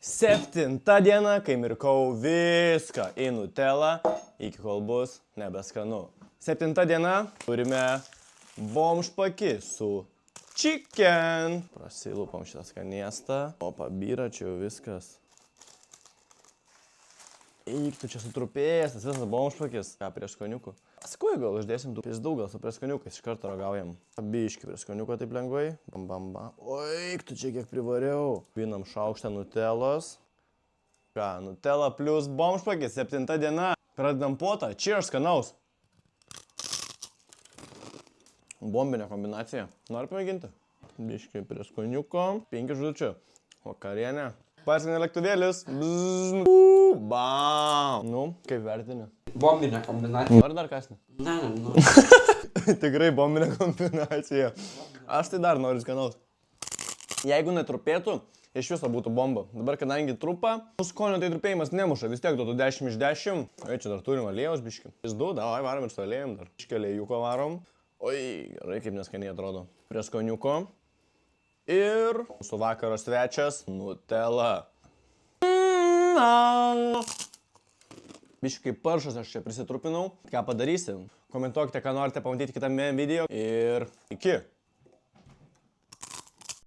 7 diena, kai mirkau viską į nutelą, iki kol bus nebeskanu. 7 diena, turime bomžpakį su chicken. Prasilupam šitą skaniestą. O pabyra čia jau viskas. Eik, tu čia sutrupėjęs, tas visas bomžpakis. Ką, prie skaniukų? Sakau, gal uždėsim tų pizdų, gal su prie skaniukais, iš karto ragaujam. Biški prie skaniuko taip lengvai. Bam, bam, bam. Oi, tu čia kiek privariau. Pinam šaukštą nutelos. Ką, nutela plus bomžpakis, 7 diena. Pradedam potą, cheers, skanaus. Bombinė kombinacija. Nori pamėginti? Biški prie skaniuko. 5 žudučių. Vakarienė. Parskinė lėktuvėlis. Bam. Nu, kaip vertini? Bombinė kombinacija. Nori dar kasnį? Ne. Tikrai bombinė kombinacija. Aš tai dar noriu skanaus. Jeigu netrupėtų, iš viso būtų bomba. Dabar, kadangi trupa, skonio tai trupėjimas nemuša. Vis tiek duotų 10 iš 10. Oi, čia dar turim aliejaus biški. Pizdu, davai varom ir su aliejum dar. Iškeliajuko varom. Oi, gerai, kaip neskaniai atrodo. Prie skoniuko. Ir mūsų vakaro svečias Nutella. Biškai paršas aš čia prisitrupinau. Ką padarysim? Komentuokite, ką norite pamatyti kitame video. Ir iki.